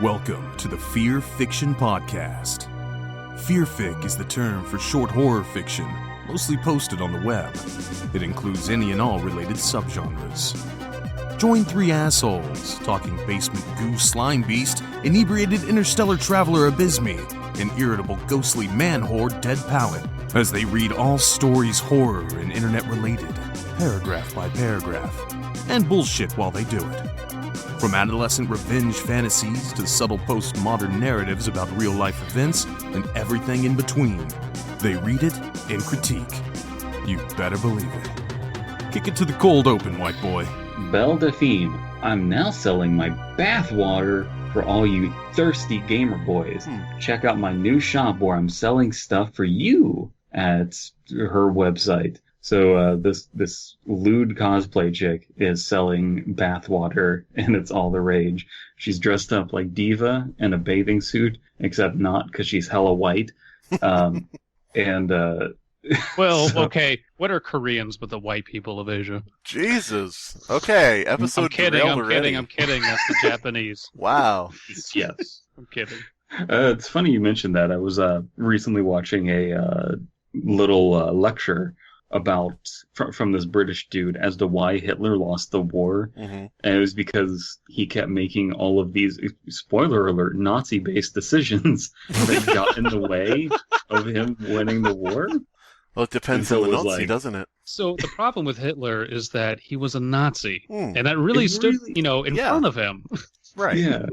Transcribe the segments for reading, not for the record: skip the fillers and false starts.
Welcome to the Fearfic Podcast. Fearfic is the term for short horror fiction, mostly posted on the web. It includes any and all related subgenres. Join three assholes talking basement goo Slimebeast, inebriated interstellar traveler Abysmii, and irritable ghostly man-horde Dead Palette, as they read all stories horror and internet-related, paragraph by paragraph, and bullshit while they do it. From adolescent revenge fantasies to subtle postmodern narratives about real-life events and everything in between, they read it and critique. You better believe it. Kick it to the cold open, white boy. Belle Delphine, I'm now selling my bathwater for all you thirsty gamer boys. Check out my new shop where I'm selling stuff for you at her website. So this lewd cosplay chick is selling bathwater, and it's all the rage. She's dressed up like Diva in a bathing suit, except not because she's hella white. Well, okay. What are Koreans but the white people of Asia? Jesus. Okay, episode I'm kidding. That's the Japanese. Wow. Yes. I'm kidding. It's funny you mentioned that. I was recently watching a little lecture about from this British dude as to why Hitler lost the war. Mm-hmm. And it was because he kept making all of these, spoiler alert, Nazi-based decisions that got in the way of him winning the war. Well, it depends on the Nazi, doesn't it? So the problem with Hitler is that he was a Nazi, and that really stood, in front of him. Right. Yeah.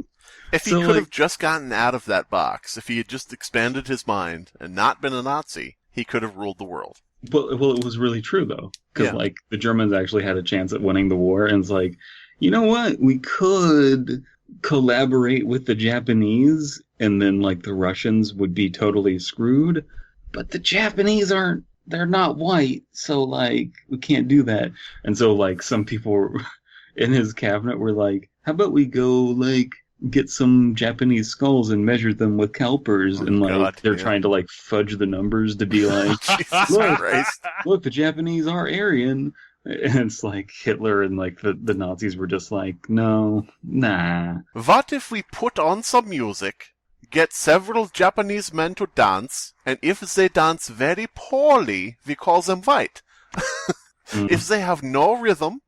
If he could have just gotten out of that box, if he had just expanded his mind and not been a Nazi, he could have ruled the world. Well, it was really true, though. Because, the Germans actually had a chance at winning the war, and it's like, you know what? We could collaborate with the Japanese, and then, the Russians would be totally screwed. But the Japanese they're not white, so, we can't do that. And so, some people in his cabinet were like, how about we go, get some Japanese skulls and measure them with calipers, they're trying to fudge the numbers to be like, look, the Japanese are Aryan, and it's Hitler and the Nazis were just like, no, nah. What if we put on some music, get several Japanese men to dance, and if they dance very poorly, we call them white. If they have no rhythm.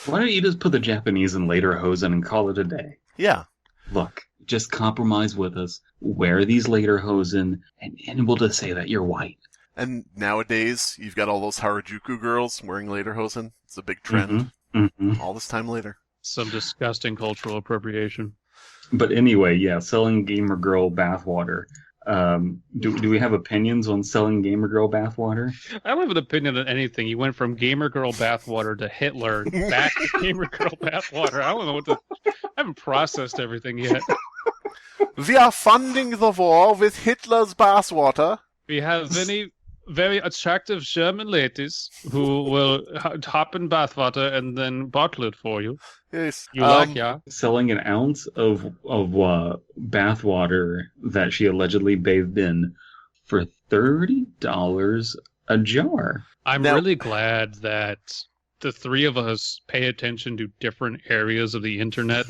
Why don't you just put the Japanese in lederhosen and call it a day? Yeah. Look, just compromise with us, wear these lederhosen, and we'll just say that you're white. And nowadays, you've got all those Harajuku girls wearing lederhosen. It's a big trend. Mm-hmm. All this time later. Some disgusting cultural appropriation. But anyway, yeah, selling gamer girl bathwater. Do we have opinions on selling gamer girl bathwater? I don't have an opinion on anything. You went from gamer girl bathwater to Hitler, back to gamer girl bathwater. I don't know I haven't processed everything yet. We are funding the war with Hitler's bathwater. We have many very attractive German ladies who will hop in bathwater and then bottle it for you. Yes. Selling an ounce of bathwater that she allegedly bathed in for $30 a jar. I'm really glad that the three of us pay attention to different areas of the internet.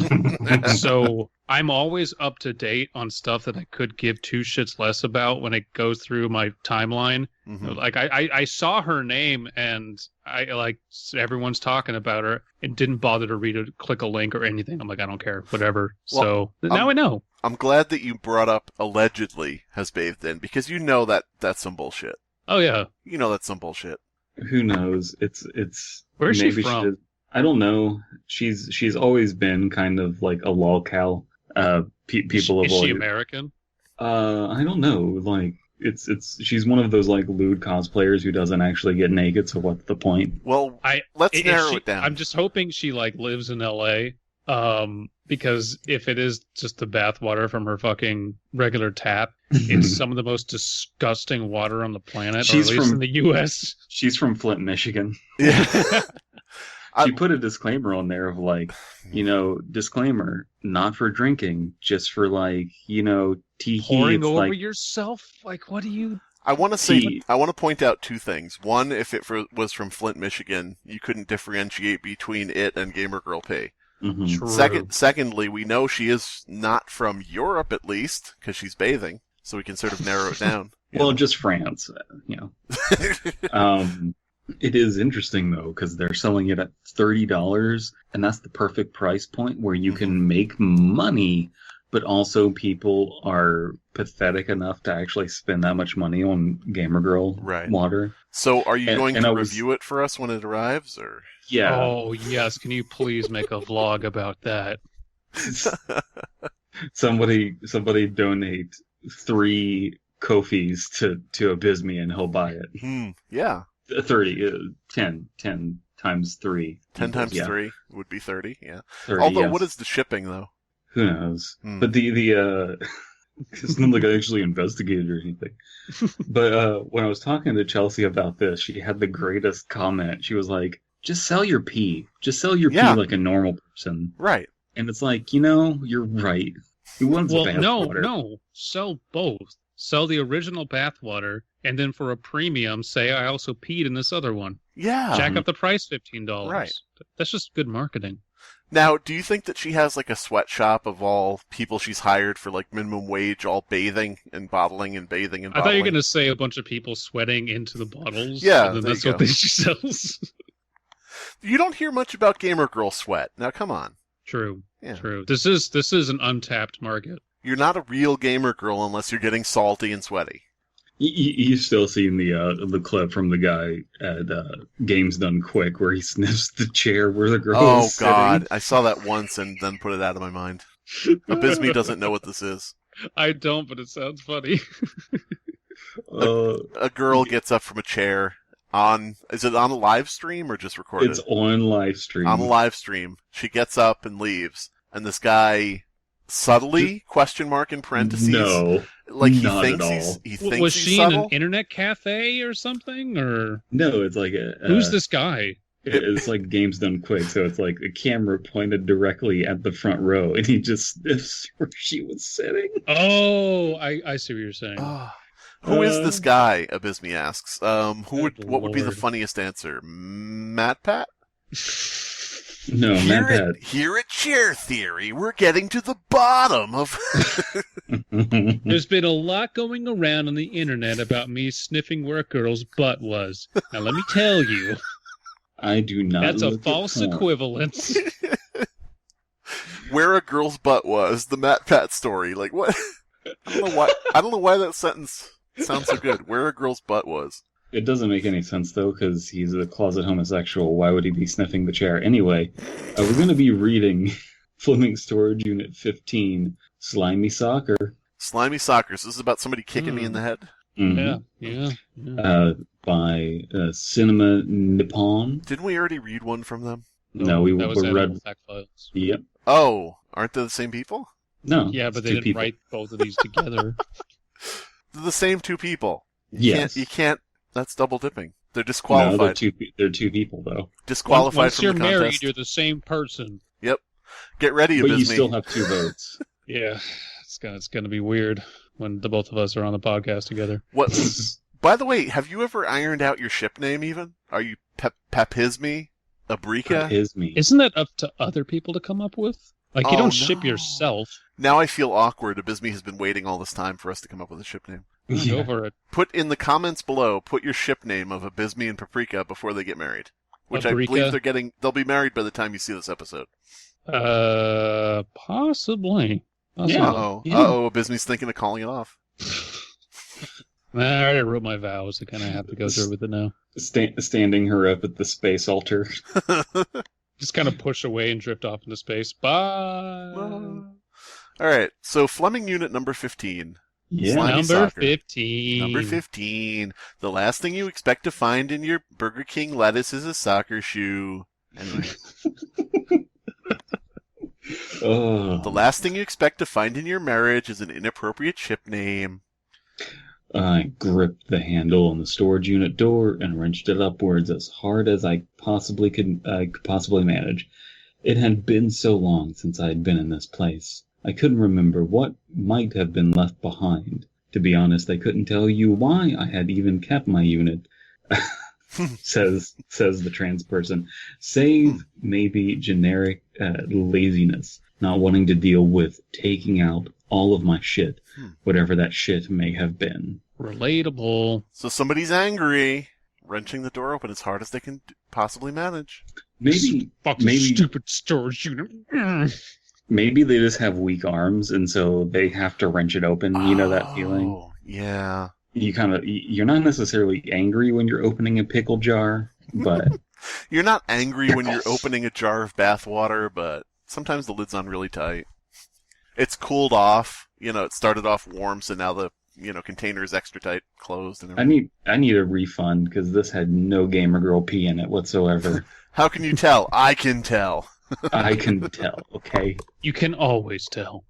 So I'm always up to date on stuff that I could give two shits less about when it goes through my timeline. Mm-hmm. I saw her name and everyone's talking about her and didn't bother to read it, click a link or anything. I'm like, I don't care, whatever. Well, so now I know. I'm glad that you brought up allegedly has bathed in, because you know that's some bullshit. Oh yeah. You know that's some bullshit. Who knows? It's where's she from? I don't know. She's always been kind of like a lolcow. People is she American? I don't know. She's one of those lewd cosplayers who doesn't actually get naked. So what's the point? Well, let's narrow it down. I'm just hoping she lives in L.A. Because if it is just the bathwater from her fucking regular tap, it's some of the most disgusting water on the planet, or at least in the U.S. She's from Flint, Michigan. Yeah. She put a disclaimer on there of disclaimer, not for drinking, just for tea. Pouring over yourself? What do you... I want to point out two things. One, if it was from Flint, Michigan, you couldn't differentiate between it and Gamer Girl Pay. Mhm. True. Secondly, we know she is not from Europe, at least, because she's bathing, so we can sort of narrow it down. Well, just France, It is interesting, though, because they're selling it at $30, and that's the perfect price point where you can make money, but also people are pathetic enough to actually spend that much money on Gamer Girl water. So are you going to review it for us when it arrives? Or Yeah. Oh, yes. Can you please make a vlog about that? Somebody donate 3 Ko-fis to Abysmii and he'll buy it. Yeah. 10 times 3. 10 times 3 would be 30, yeah. 30, Although, yes. what is the shipping, though? Who knows? But it's not like I actually investigated or anything. But when I was talking to Chelsea about this, she had the greatest comment. She was like, just sell your pee. Just sell your pee like a normal person. Right. And it's like, you're right. Who wants bathwater? No. Sell both. Sell the original bathwater, and then for a premium, say I also peed in this other one. Yeah. Jack up the price $15. Right. That's just good marketing. Now, do you think that she has like a sweatshop of all people she's hired for like minimum wage, all bathing and bottling and bathing and bottling? I thought you were going to say a bunch of people sweating into the bottles. Yeah, and then that's what she sells. You don't hear much about Gamer Girl sweat. Now, come on. True. Yeah. True. This is an untapped market. You're not a real Gamer Girl unless you're getting salty and sweaty. You've still seen the clip from the guy at Games Done Quick where he sniffs the chair where the girl is sitting. Oh, God. I saw that once and then put it out of my mind. Abysmii doesn't know what this is. I don't, but it sounds funny. A girl gets up from a chair is it on a live stream or just recorded? It's on live stream. On a live stream. She gets up and leaves, and this guy subtly, question mark in parentheses. No. Like he not thinks at all. he thinks was he's she subtle? in an internet cafe or something? Or no, it's like who's this guy? It's like Games Done Quick, so it's like a camera pointed directly at the front row, and he just sniffs where she was sitting. Oh, I see what you're saying. Who is this guy? Abysmii asks. What would be the Lord. funniest answer? Matt Pat? No, Matt Pat. Here at Chair Theory, we're getting to the bottom of. There's been a lot going around on the internet about me sniffing where a girl's butt was. Now let me tell you, I do not. that's a look at false porn. equivalence. Where a girl's butt was, the Matt Pat story. Like what? I don't know why that sentence sounds so good. Where a girl's butt was. It doesn't make any sense, though, because he's a closet homosexual. Why would he be sniffing the chair? Anyway, we're going to be reading Fleming Storage Unit 15, Slimy Soccer. Slimy Soccer. So this is about somebody kicking me in the head? Mm-hmm. Yeah. By Cinema Nippon. Didn't we already read one from them? No, we that was read... Fact Files. Yep. Oh, aren't they the same people? No. Yeah, but they didn't write both of these together. They're the same two people. Yes. You can't. That's double dipping. They're disqualified. No, they're two people, though. Disqualified Once from you're the married, contest. you're the same person. Yep. Get ready, But Abysmii. you still have 2 votes. Yeah, it's gonna be weird when the both of us are on the podcast together. What? By the way, have you ever ironed out your ship name? Even are you Abysmii, Abrika? Abysmii. Isn't that up to other people to come up with? Like you don't ship yourself. Now I feel awkward. Abysmii has been waiting all this time for us to come up with a ship name. Yeah. Over it. Put in the comments below. Put your ship name of Abysmii and Paprika before they get married. Which Paprika? I believe they'll be married by the time you see this episode. Possibly. Yeah. Uh-oh, Abysmii's thinking of calling it off. I already wrote my vows. I kind of have to go through with it now. Standing her up at the space altar. Just kind of push away and drift off into space. Bye. All right, so Fleming Unit number 15. Yeah. Slimy Number Soccer. 15. Number 15. The last thing you expect to find in your Burger King lettuce is a soccer shoe. Anyway. Oh. The last thing you expect to find in your marriage is an inappropriate ship name. I gripped the handle on the storage unit door and wrenched it upwards as hard as I could possibly manage. It had been so long since I had been in this place. I couldn't remember what might have been left behind. To be honest, I couldn't tell you why I had even kept my unit. says the trans person. Save maybe generic laziness, not wanting to deal with taking out all of my shit, whatever that shit may have been. Relatable. So somebody's angry, wrenching the door open as hard as they can possibly manage. Maybe stupid storage unit. Maybe they just have weak arms, and so they have to wrench it open. You know that feeling? Oh, yeah. You're not necessarily angry when you're opening a pickle jar, but... You're not angry when you're opening a jar of bathwater, but sometimes the lid's on really tight. It's cooled off. It started off warm, so now the container is extra tight, closed, and everything. I need a refund, because this had no gamer girl pee in it whatsoever. How can you tell? I can tell. I can tell, okay? You can always tell.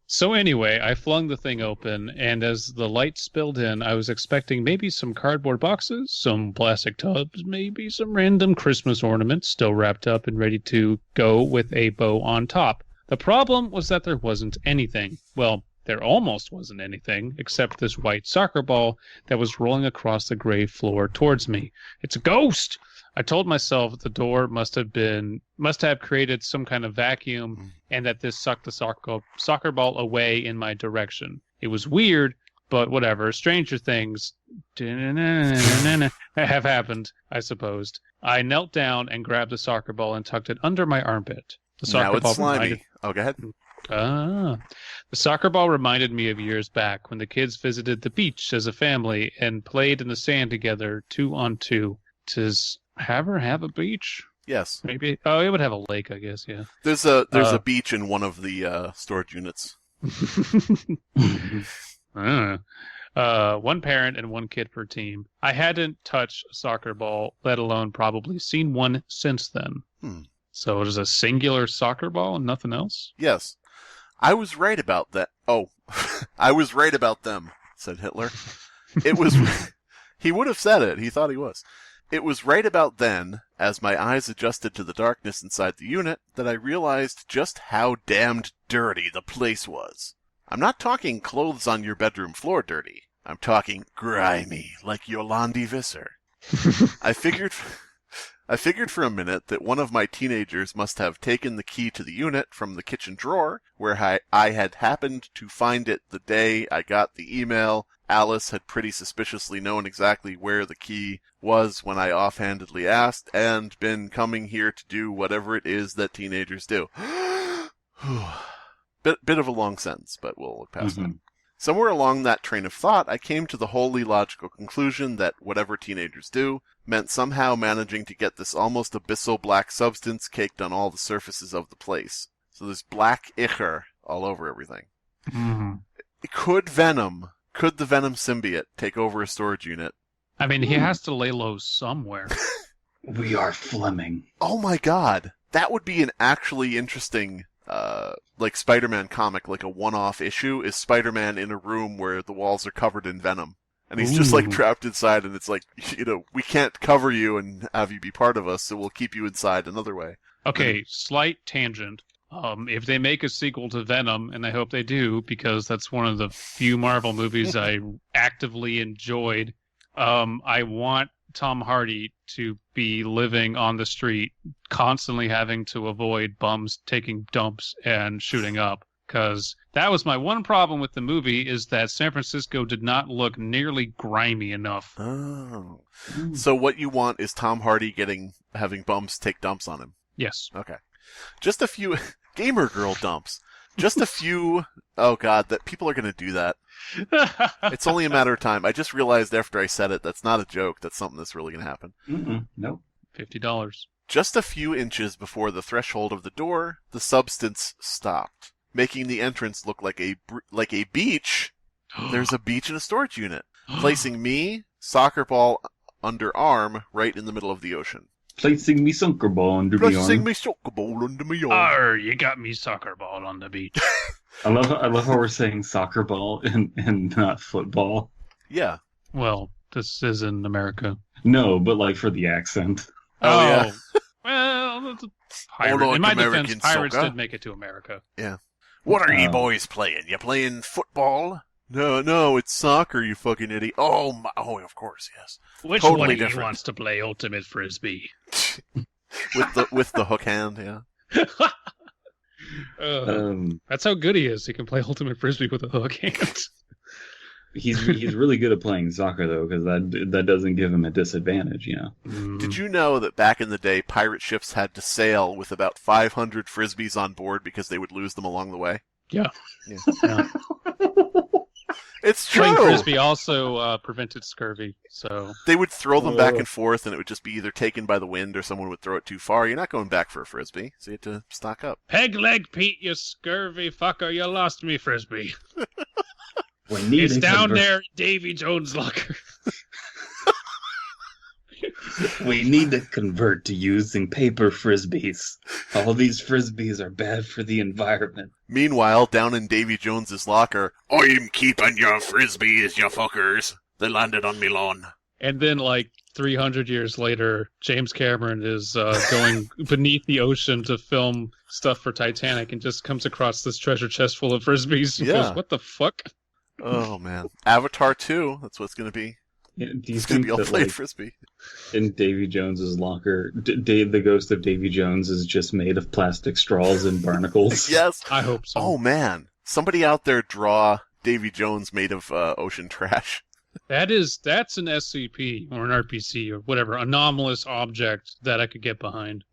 So anyway, I flung the thing open, and as the light spilled in, I was expecting maybe some cardboard boxes, some plastic tubs, maybe some random Christmas ornaments still wrapped up and ready to go with a bow on top. The problem was that there wasn't anything. Well, there almost wasn't anything, except this white soccer ball that was rolling across the gray floor towards me. It's a ghost! I told myself the door must have created some kind of vacuum, and that this sucked the soccer ball away in my direction. It was weird, but whatever. Stranger things have happened, I supposed. I knelt down and grabbed the soccer ball and tucked it under my armpit. The soccer now it's ball Slimy. Oh, go ahead. The soccer ball reminded me of years back when the kids visited the beach as a family and played in the sand together, 2-on-2. Does Haver have a beach? Yes. Maybe. Oh, it would have a lake, I guess. Yeah. There's a beach in one of the storage units. One parent and one kid per team. I hadn't touched a soccer ball, let alone probably seen one since then. So it is a singular soccer ball and nothing else? Yes. I was right about that. Oh, I was right about them, said Hitler. It was... He would have said it. He thought he was. It was right about then, as my eyes adjusted to the darkness inside the unit, that I realized just how damned dirty the place was. I'm not talking clothes on your bedroom floor dirty. I'm talking grimy, like Yolandi Visser. I figured for a minute that one of my teenagers must have taken the key to the unit from the kitchen drawer, where I had happened to find it the day I got the email. Alice had pretty suspiciously known exactly where the key was when I offhandedly asked, and been coming here to do whatever it is that teenagers do. Bit of a long sentence, but we'll look past that. Somewhere along that train of thought, I came to the wholly logical conclusion that whatever teenagers do meant somehow managing to get this almost abyssal black substance caked on all the surfaces of the place. So there's black ichor all over everything. Could the Venom symbiote take over a storage unit? I mean, he has to lay low somewhere. We are Fleming. Oh my god. That would be an actually interesting, like Spider-Man comic, like a one-off issue, is Spider-Man in a room where the walls are covered in venom. And he's just like trapped inside, and it's like, we can't cover you and have you be part of us, so we'll keep you inside another way. Okay, slight tangent. If they make a sequel to Venom, and I hope they do, because that's one of the few Marvel movies I actively enjoyed, I want Tom Hardy to be living on the street, constantly having to avoid bums taking dumps and shooting up. Because that was my one problem with the movie, is that San Francisco did not look nearly grimy enough. Oh. So what you want is Tom Hardy having bums take dumps on him? Yes. Okay. Just a few gamer girl dumps. Just a few. Oh god, that people are going to do that. It's only a matter of time. I just realized after I said it, that's not a joke. That's something that's really going to happen. Nope. $50. Just a few inches before the threshold of the door, the substance stopped, making the entrance look like a beach. There's a beach in a storage unit, placing me, soccer ball under arm, right in the middle of the ocean. Placing me soccer ball under my arm. Placing me soccer ball under my arm. Arr, you got me soccer ball on the beach. I love how we're saying soccer ball and not football. Yeah. Well, this is in America. No, but like for the accent. Oh yeah. Well, that's a pirate. Like In my American defense, pirates soccer. did make it to America. Yeah. What are you boys playing? You playing football? No, it's soccer, you fucking idiot. Oh, of course, yes. Which Totally one of you different. wants to play Ultimate Frisbee? with the hook hand, yeah. That's how good he is. He can play Ultimate Frisbee with a hook hand. He's really good at playing soccer though, because that doesn't give him a disadvantage, you know. Did you know that back in the day, pirate ships had to sail with about 500 frisbees on board because they would lose them along the way? Yeah. Yeah. It's true. Playing Frisbee also prevented scurvy, so... They would throw them back and forth, and it would just be either taken by the wind or someone would throw it too far. You're not going back for a Frisbee, so you have to stock up. Peg leg Pete, you scurvy fucker, you lost me Frisbee. It's down there in Davy Jones' locker. We need to convert to using paper Frisbees. All these Frisbees are bad for the environment. Meanwhile, down in Davy Jones's locker, I'm keeping your Frisbees, you fuckers. They landed on me lawn. And then, 300 years later, James Cameron is going beneath the ocean to film stuff for Titanic and just comes across this treasure chest full of Frisbees and goes, what the fuck? Oh, man. Avatar 2, that's what it's going to be. Yeah, do you it's going think to be all that, played Frisbee. In Davy Jones's locker, the ghost of Davy Jones is just made of plastic straws and barnacles? Yes. I hope so. Oh, man. Somebody out there draw Davy Jones made of ocean trash. That's an SCP or an RPC or whatever, anomalous object that I could get behind.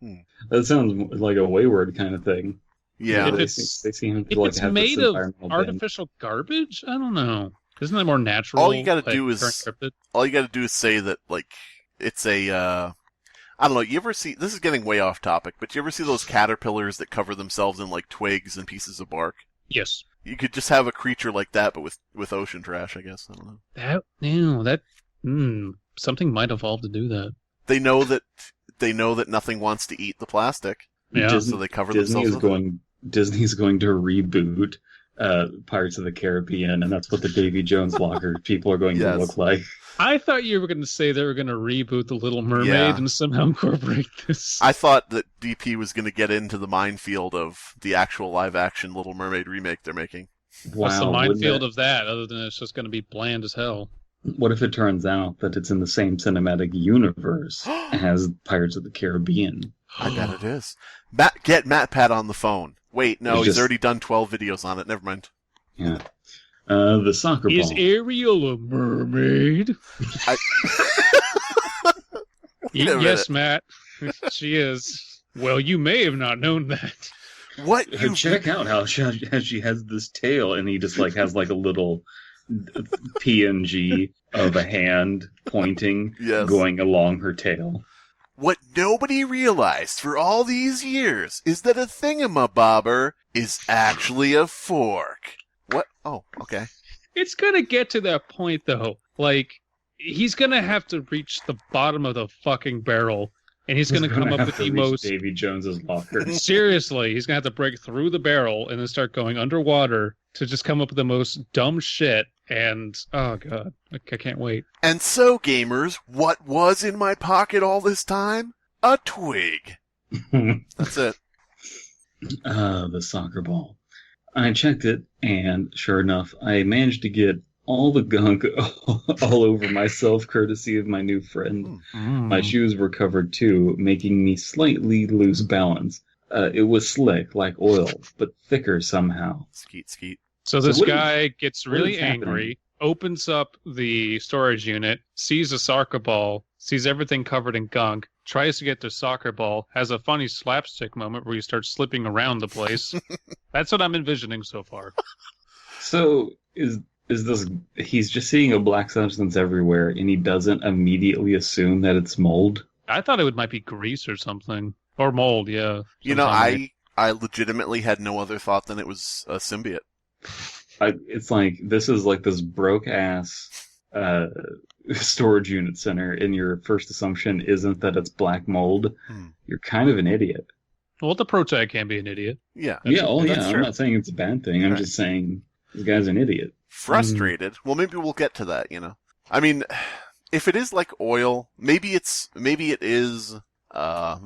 That sounds like a Wayward kind of thing. Yeah. They seem to if it's have made this of environmental artificial garbage, I don't know. Isn't that more natural? All you got to do is say that it's a I don't know. You ever see? This is getting way off topic, but you ever see those caterpillars that cover themselves in twigs and pieces of bark? Yes. You could just have a creature like that, but with ocean trash. I guess I don't know. Something might evolve to do that. They know that nothing wants to eat the plastic. Yeah. So they cover themselves. Disney's going to reboot Pirates of the Caribbean, and that's what the Davy Jones locker people are going to look like. I thought you were going to say they were going to reboot The Little Mermaid and somehow incorporate this. I thought that DP was going to get into the minefield of the actual live-action Little Mermaid remake they're making. Wow, what's the minefield of that, other than it's just going to be bland as hell? What if it turns out that it's in the same cinematic universe as Pirates of the Caribbean? I bet it is. Get MatPat on the phone. Wait, no, he's already done 12 videos on it. Never mind. Yeah. The soccer ball. Is Ariel a mermaid? Yes, Matt. She is. Well, you may have not known that. What? Check out how she has this tail, and he just has a little PNG of a hand pointing, going along her tail. What nobody realized for all these years is that a thingamabobber is actually a fork. What? Oh, okay. It's gonna get to that point, though. He's gonna have to reach the bottom of the fucking barrel, and he's gonna come up with the most... Davy Jones's locker. Seriously, he's gonna have to break through the barrel and then start going underwater to just come up with the most dumb shit. And, oh god, I can't wait. And so, gamers, what was in my pocket all this time? A twig. That's it. The soccer ball. I checked it, and sure enough, I managed to get all the gunk all over myself, courtesy of my new friend. My shoes were covered too, making me slightly lose balance. It was slick, like oil, but thicker somehow. Skeet. So this guy gets really angry, opens up the storage unit, sees a soccer ball, sees everything covered in gunk, tries to get the soccer ball, has a funny slapstick moment where he starts slipping around the place. That's what I'm envisioning so far. So is this... He's just seeing a black substance everywhere, and he doesn't immediately assume that it's mold? I thought it might be grease or something. Or mold, yeah. You know, I legitimately had no other thought than it was a symbiote. It's this is this broke-ass storage unit center, and your first assumption isn't that it's black mold. You're kind of an idiot. Well, the protag can be an idiot. Yeah. I'm not saying it's a bad thing. I'm just saying this guy's an idiot. Frustrated. Well, maybe we'll get to that, I mean, if it is like oil, maybe it is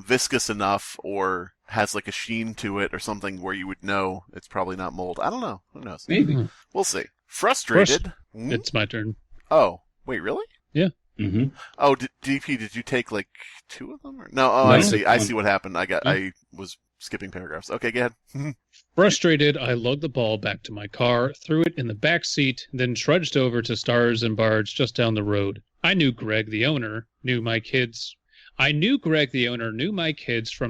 viscous enough or has a sheen to it or something where you would know it's probably not mold. I don't know. Who knows? Maybe. We'll see. Frustrated? It's my turn. Oh, wait, really? Yeah. Mm-hmm. Oh, DP, did you take like 2 of them? Or? No, oh, No, I see. I one. see what happened. I was skipping paragraphs. Okay, go ahead. Frustrated, I lugged the ball back to my car, threw it in the back seat, then trudged over to Stars and Bards just down the road. I knew Greg, the owner, knew my kids from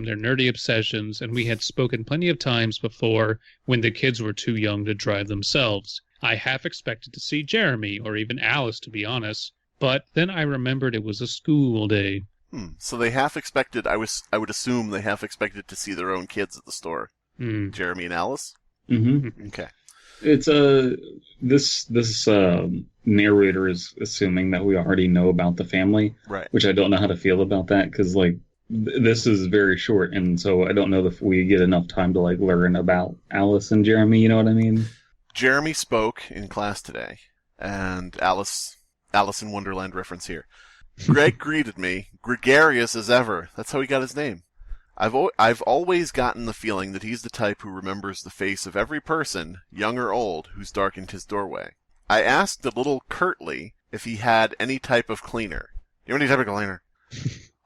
their nerdy obsessions, and we had spoken plenty of times before when the kids were too young to drive themselves. I half expected to see Jeremy, or even Alice, to be honest, but then I remembered it was a school day. So they half expected, I would assume they half expected to see their own kids at the store. Jeremy and Alice? Mm-hmm. Okay. It's this narrator is assuming that we already know about the family, Right. which I don't know how to feel about that, because like this is very short, and so I don't know if we get enough time to like learn about Alice and Jeremy. You know what I mean? Jeremy spoke in class today, and Alice in Wonderland reference here. Greg greeted me, gregarious as ever. That's how he got his name. I've always gotten the feeling that he's the type who remembers the face of every person, young or old, who's darkened his doorway. I asked a little curtly if he had any type of cleaner. You have any type of cleaner?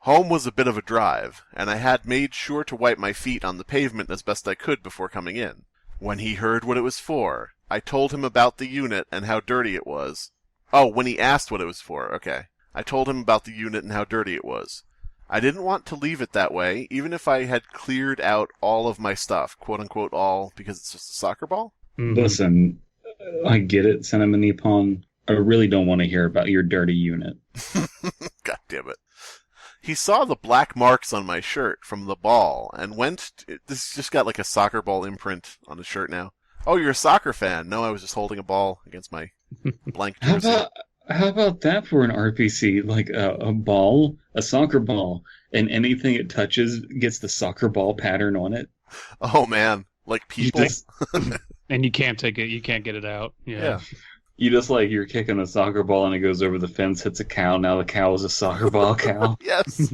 Home was a bit of a drive, and I had made sure to wipe my feet on the pavement as best I could before coming in. When he heard what it was for, I told him about the unit and how dirty it was. Oh, when he asked what it was for, okay. I told him about the unit and how dirty it was. I didn't want to leave it that way, even if I had cleared out all of my stuff, quote-unquote all, because it's just a soccer ball. Mm-hmm. Listen, I get it, Cinema Nippon. I really don't want to hear about your dirty unit. God damn it. He saw the black marks on my shirt from the ball and this just got like a soccer ball imprint on his shirt now. Oh, you're a soccer fan. No, I was just holding a ball against my blank jersey. How about that for an RPC? Like a ball, a soccer ball, and anything it touches gets the soccer ball pattern on it. Oh, man. Like people. And you can't take it. You can't get it out. Yeah. You just like, you're kicking a soccer ball and it goes over the fence, hits a cow. Now the cow is a soccer ball cow. Yes.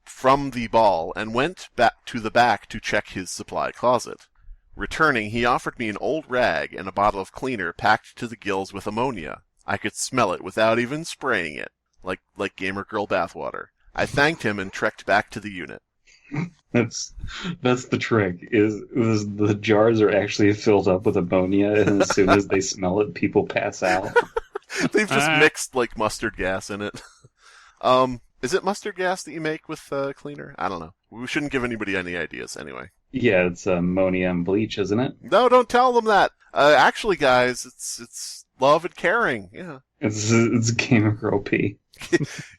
From the ball and went back to the back to check his supply closet. Returning, he offered me an old rag and a bottle of cleaner packed to the gills with ammonia. I could smell it without even spraying it, like Gamer Girl bathwater. I thanked him and trekked back to the unit. That's the trick. Is the jars are actually filled up with ammonia, and as soon as they smell it, people pass out. They've just mixed like mustard gas in it. Is it mustard gas that you make with cleaner? I don't know. We shouldn't give anybody any ideas anyway. Yeah, it's ammonia and bleach, isn't it? No, don't tell them that. Actually, guys, it's love and caring. Yeah. It's Gamer Girl P.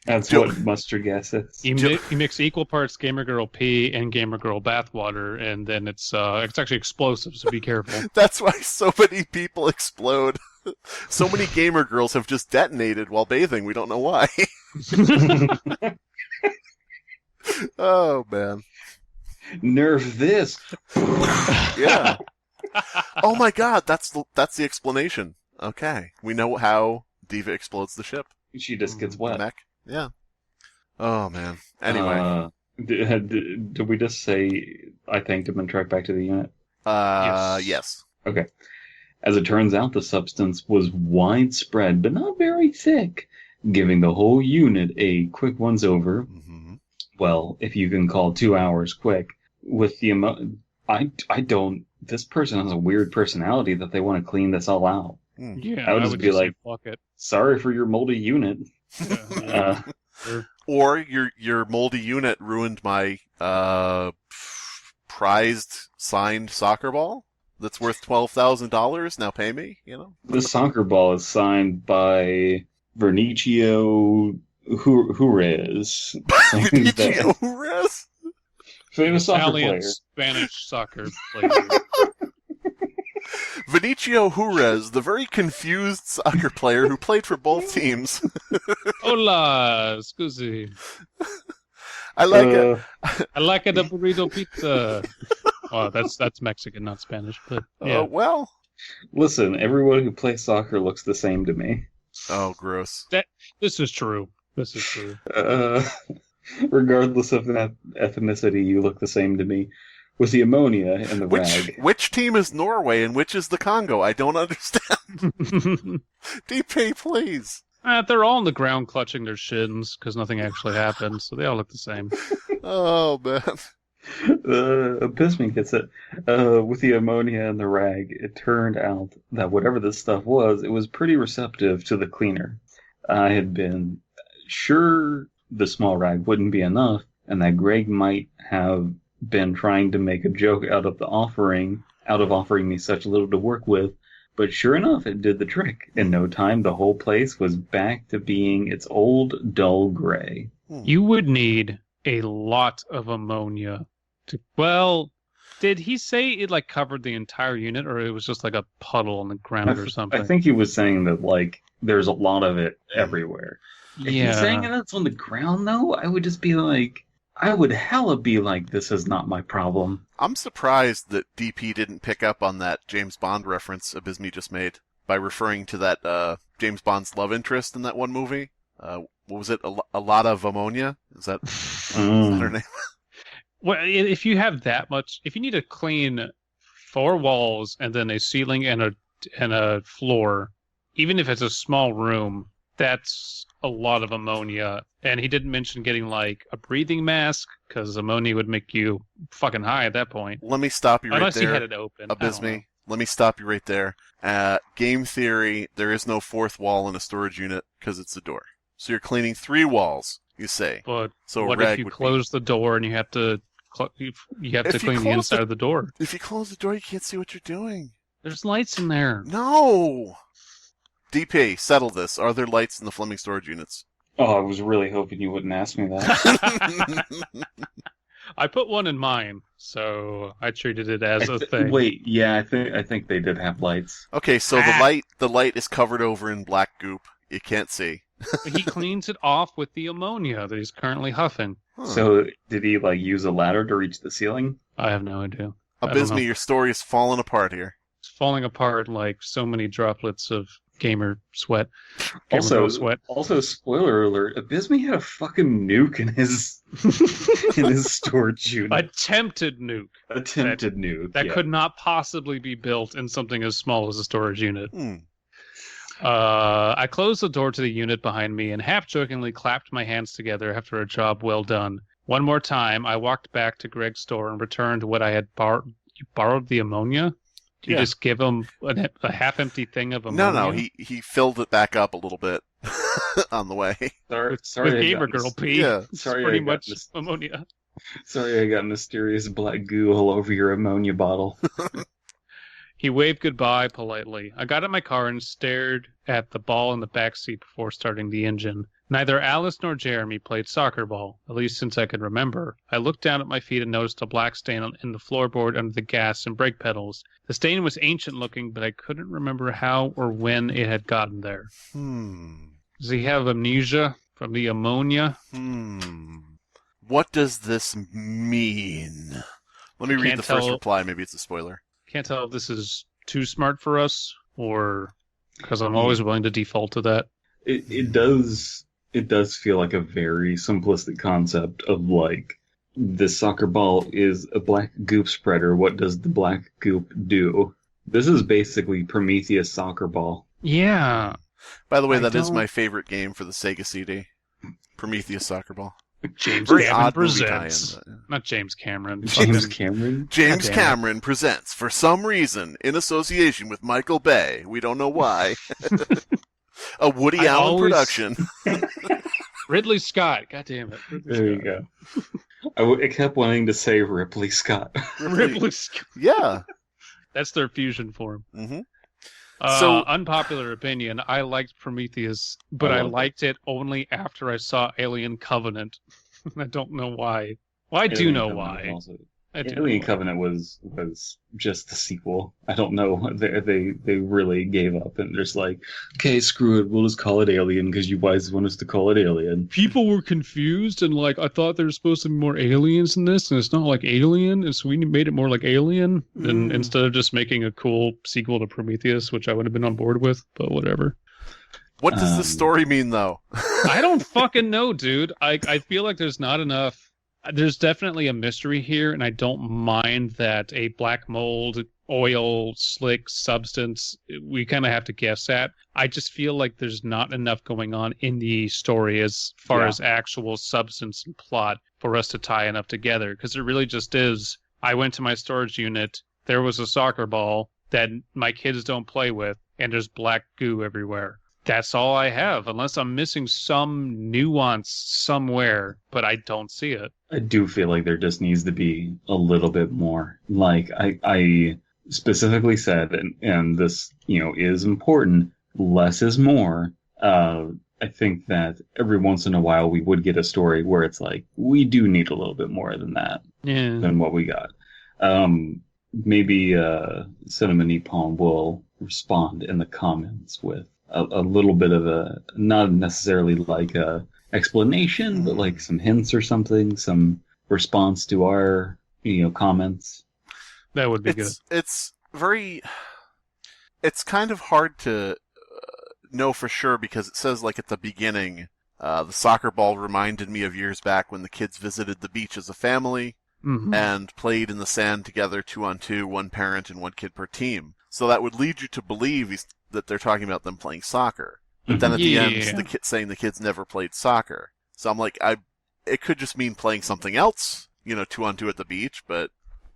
That's what mustard gas is. You mix equal parts Gamer Girl P and Gamer Girl bathwater, and then it's actually explosive. So be careful. That's why so many people explode. So many gamer girls have just detonated while bathing. We don't know why. Oh man. Nerf this. Yeah. Oh my god, that's the explanation. Okay. We know how Diva explodes the ship. She just gets wet. Mech. Yeah. Oh man. Anyway. Did we just say I thanked him and trekked back to the unit? Yes. Okay. As it turns out, the substance was widespread, but not very thick, giving the whole unit a quick once-over. Mm-hmm. Well, if you can call 2 hours quick. With the this person has a weird personality that they want to clean this all out. Yeah, I would just be like, fuck it. Sorry for your moldy unit. Yeah. Or your moldy unit ruined my prized signed soccer ball that's worth $12,000. Now pay me, you know? The soccer ball is signed by Vernicio Jerez. Vernicio Jerez? Famous soccer Italian player. Spanish soccer player. Vinicio Jerez, the very confused soccer player who played for both teams. Hola, scusi. I like it. I like it a burrito pizza. Oh, that's Mexican, not Spanish, but yeah. Well, listen, everyone who plays soccer looks the same to me. Oh, gross. This is true. This is true. Regardless of that ethnicity, you look the same to me. with the ammonia and the rag. Which team is Norway and which is the Congo? I don't understand. DP, please. They're all on the ground clutching their shins because nothing actually happened, so they all look the same. Oh, man. Abysmii gets it. With the ammonia and the rag, it turned out that whatever this stuff was, it was pretty receptive to the cleaner. I had been sure the small rag wouldn't be enough, and that Greg might have been trying to make a joke out of offering me such little to work with, but sure enough, it did the trick. In no time, the whole place was back to being its old, dull gray. You would need a lot of ammonia to... Well, did he say it, like, covered the entire unit, or it was just, like, a puddle on the ground or something? I think he was saying that, like, there's a lot of it everywhere. If he's saying that's on the ground, though, I would just be like... I would hella be like, this is not my problem. I'm surprised that DP didn't pick up on that James Bond reference Abysmii just made by referring to that James Bond's love interest in that one movie. What was it? A lot of ammonia? Is that her name? Well, if you have that much, if you need to clean 4 walls and then a ceiling and a floor, even if it's a small room, that's a lot of ammonia. And he didn't mention getting, like, a breathing mask, because ammonia would make you fucking high at that point. Let me stop you right there. Unless you had it open. Abysmii, let me stop you right there. Game theory, there is no 4th wall in a storage unit, because it's a door. So you're cleaning 3 walls, you say. But so what if you close the door and you have to clean the inside of the door? If you close the door, you can't see what you're doing. There's lights in there. No! DP, settle this. Are there lights in the Fleming Storage Units? Oh, I was really hoping you wouldn't ask me that. I put one in mine, so I treated it as a thing. Wait, yeah, I think they did have lights. Okay, so the light is covered over in black goop. You can't see. He cleans it off with the ammonia that he's currently huffing. Huh. So did he use a ladder to reach the ceiling? I have no idea. Abysmii, your story is falling apart here. It's falling apart like so many droplets of gamer sweat. Also, spoiler alert, Abysmii had a fucking nuke in his storage unit. Attempted nuke. That could not possibly be built in something as small as a storage unit. I closed the door to the unit behind me and half-jokingly clapped my hands together after a job well done. One more time, I walked back to Greg's store and returned what I had borrowed. You borrowed the ammonia? You just give him a half-empty thing of ammonia? No, he filled it back up a little bit on the way. Sorry, with Gamer Girl P. Yeah. Sorry, pretty much ammonia. Sorry, I got mysterious black goo all over your ammonia bottle. He waved goodbye politely. I got in my car and stared at the ball in the back seat before starting the engine. Neither Alice nor Jeremy played soccer ball, at least since I could remember. I looked down at my feet and noticed a black stain in the floorboard under the gas and brake pedals. The stain was ancient looking, but I couldn't remember how or when it had gotten there. Does he have amnesia from the ammonia? What does this mean? Let me read the first reply. Maybe it's a spoiler. Can't tell if this is too smart for us or because I'm always willing to default to that. It does feel like a very simplistic concept of like this soccer ball is a black goop spreader. What does the black goop do? This is basically Prometheus soccer ball. Yeah. By the way, that is my favorite game for the Sega CD. Prometheus soccer ball. James Cameron presents. Not James Cameron. James Cameron? James Cameron presents, for some reason, in association with Michael Bay. We don't know why. A Woody Allen production. Ridley Scott. God damn it. You go. I kept wanting to say Ripley Scott. Ripley Scott. Yeah. That's their fusion form. Mm-hmm. So, unpopular opinion, I liked Prometheus, but I liked it only after I saw Alien Covenant. I don't know why. Well, I do know why. Alien Covenant was just the sequel. I don't know. They really gave up and just like, okay, screw it. We'll just call it Alien because you guys want us to call it Alien. People were confused and like, I thought there was supposed to be more aliens in this, and it's not like Alien, and so we made it more like Alien, and instead of just making a cool sequel to Prometheus, which I would have been on board with, but whatever. What does this story mean, though? I don't fucking know, dude. I feel like there's not enough There's definitely a mystery here, and I don't mind that a black mold, oil, slick substance, we kind of have to guess at. I just feel like there's not enough going on in the story as far as actual substance and plot for us to tie enough together, because it really just is, I went to my storage unit, there was a soccer ball that my kids don't play with, and there's black goo everywhere. That's all I have, unless I'm missing some nuance somewhere, but I don't see it. I do feel like there just needs to be a little bit more. Like I specifically said, and this, is important, less is more. I think that every once in a while we would get a story where it's like, we do need a little bit more than that, than what we got. Maybe Cinnamon Nippon will respond in the comments with a little bit of a, not necessarily like a explanation, but like some hints or something, some response to our, comments. That would be good. It's kind of hard to know for sure, because it says, like, at the beginning, the soccer ball reminded me of years back when the kids visited the beach as a family and played in the sand together 2-on-2, one parent and one kid per team. So that would lead you to believe that they're talking about them playing soccer. But then at the end, the kid saying the kids never played soccer. So I'm like, it could just mean playing something else, 2-on-2 at the beach, but...